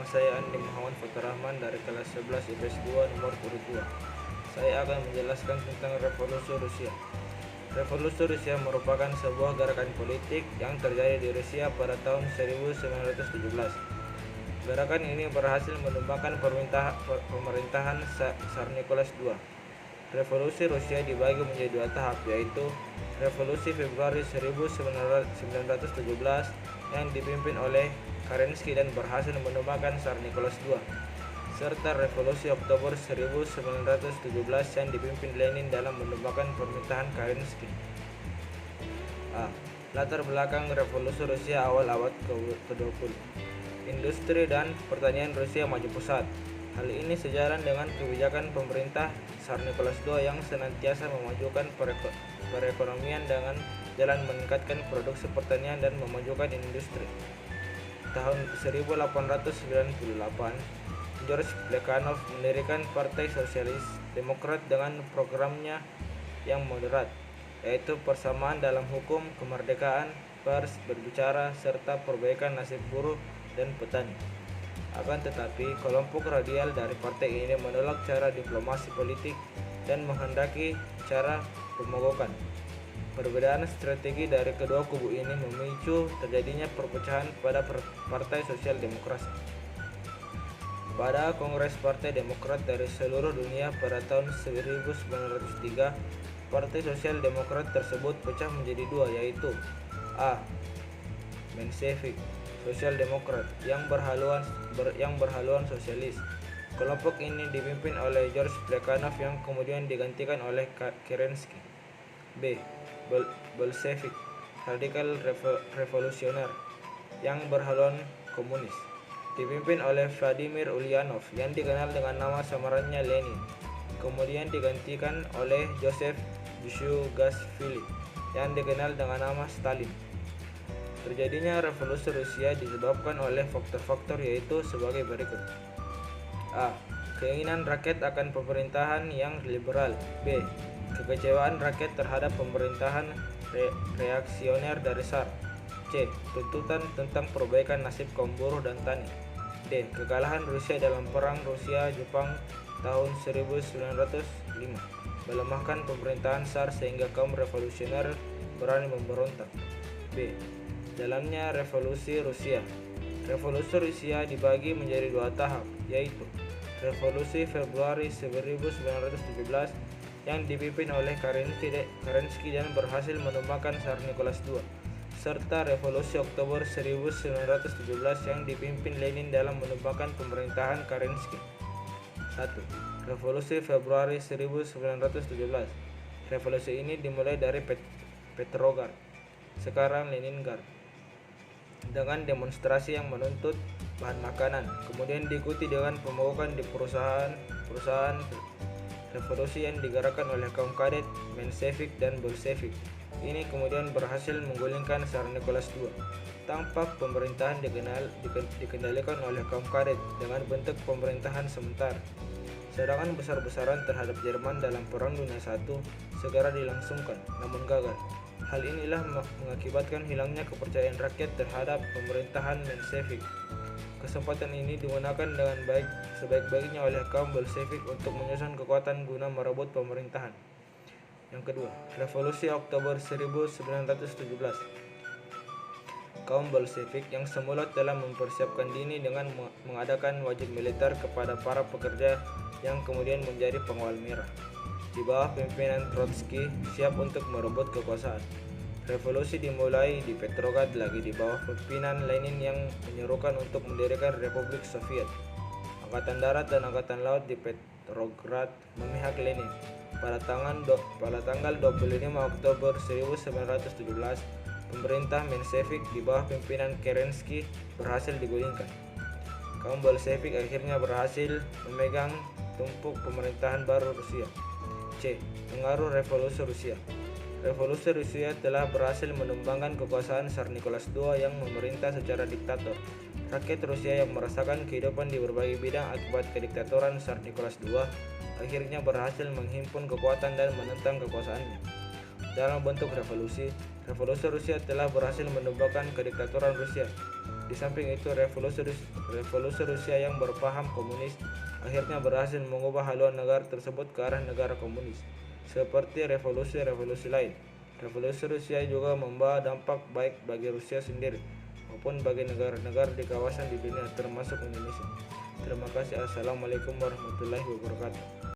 saya Andi Muhammad Faturrahman dari kelas 11 IPS 2 nomor urut 2. Saya akan menjelaskan tentang Revolusi Rusia. Revolusi Rusia merupakan sebuah gerakan politik yang terjadi di Rusia pada tahun 1917. Gerakan ini berhasil menumbangkan pemerintahan Tsar Nicholas II. Revolusi Rusia dibagi menjadi dua tahap, yaitu Revolusi Februari 1917 yang dipimpin oleh Kerensky dan berhasil menumbangkan Tsar Nicholas II, serta Revolusi Oktober 1917 yang dipimpin Lenin dalam menumbangkan pemerintahan Kerensky. Latar belakang Revolusi Rusia awal abad ke-20. Industri dan pertanian Rusia maju pesat. Hal ini sejalan dengan kebijakan pemerintah Tsar Nicholas II yang senantiasa memajukan perekonomian dengan jalan meningkatkan produksi pertanian dan memajukan industri. Tahun 1898, George Plekhanov mendirikan Partai Sosialis Demokrat dengan programnya yang moderat, yaitu persamaan dalam hukum, kemerdekaan pers, berbicara, serta perbaikan nasib buruh dan petani. Akan tetapi, kelompok radial dari partai ini menolak cara diplomasi politik dan menghendaki cara pemogokan. Perbedaan strategi dari kedua kubu ini memicu terjadinya perpecahan pada Partai Sosial Demokrasi. Pada Kongres Partai Demokrat dari seluruh dunia pada tahun 1903, Partai Sosial Demokrat tersebut pecah menjadi dua, yaitu A. Menshevik Sosial Demokrat yang berhaluan sosialis. Kelompok ini dipimpin oleh George Plekhanov yang kemudian digantikan oleh Kerensky. B. Bolshevik Radikal Revolusioner yang berhaluan komunis, dipimpin oleh Vladimir Ulyanov yang dikenal dengan nama samarannya Lenin, kemudian digantikan oleh Joseph Zhugaevsky yang dikenal dengan nama Stalin. Terjadinya revolusi Rusia disebabkan oleh faktor-faktor yaitu sebagai berikut. A. Keinginan rakyat akan pemerintahan yang liberal. B. Kekecewaan rakyat terhadap pemerintahan reaksioner dari Tsar. C. Tuntutan tentang perbaikan nasib kaum buruh dan tani. D. Kekalahan Rusia dalam Perang Rusia-Jepang tahun 1905 melemahkan pemerintahan Tsar sehingga kaum revolusioner berani memberontak. B. Dalamnya revolusi Rusia. Revolusi Rusia dibagi menjadi dua tahap, yaitu Revolusi Februari 1917 yang dipimpin oleh Kerensky dan berhasil menumbangkan Tsar Nicholas II, serta Revolusi Oktober 1917 yang dipimpin Lenin dalam menumbangkan pemerintahan Kerensky. 1. Revolusi Februari 1917. Revolusi ini dimulai dari Petrograd, sekarang Leningrad, dengan demonstrasi yang menuntut bahan makanan, kemudian diikuti dengan pemogokan di perusahaan revolusi yang digerakkan oleh kaum kadet, Menshevik dan Bolshevik. Ini kemudian berhasil menggulingkan Tsar Nicholas II. Tampak pemerintahan dikendalikan oleh kaum kadet dengan bentuk pemerintahan sementara. Serangan besar-besaran terhadap Jerman dalam Perang Dunia I segera dilangsungkan, namun gagal. Hal inilah mengakibatkan hilangnya kepercayaan rakyat terhadap pemerintahan Menshevik. Kesempatan ini digunakan dengan baik sebaik-baiknya oleh kaum Bolshevik untuk menyusun kekuatan guna merebut pemerintahan. Yang kedua, Revolusi Oktober 1917. Kaum Bolshevik yang semula telah mempersiapkan diri dengan mengadakan wajib militer kepada para pekerja yang kemudian menjadi pengawal merah, di bawah pimpinan Trotsky, siap untuk merebut kekuasaan. Revolusi dimulai di Petrograd lagi di bawah pimpinan Lenin yang menyerukan untuk mendirikan Republik Soviet. Angkatan Darat dan Angkatan Laut di Petrograd memihak Lenin. Pada tanggal 25 Oktober 1917, pemerintah Menshevik di bawah pimpinan Kerensky berhasil digulingkan. Kaum Bolshevik akhirnya berhasil memegang tumpuk pemerintahan baru Rusia. C. Pengaruh Revolusi Rusia. Revolusi Rusia telah berhasil menumbangkan kekuasaan Tsar Nicholas II yang memerintah secara diktator. Rakyat Rusia yang merasakan kehidupan di berbagai bidang akibat kediktatoran Tsar Nicholas II akhirnya berhasil menghimpun kekuatan dan menentang kekuasaannya. Dalam bentuk revolusi Rusia telah berhasil menumbangkan kediktatoran Rusia. Di samping itu, revolusi Rusia yang berpaham komunis akhirnya berhasil mengubah haluan negara tersebut ke arah negara komunis. Seperti revolusi-revolusi lain, revolusi Rusia juga membawa dampak baik bagi Rusia sendiri maupun bagi negara-negara di kawasan di dunia termasuk Indonesia. Terima kasih. Assalamualaikum warahmatullahi wabarakatuh.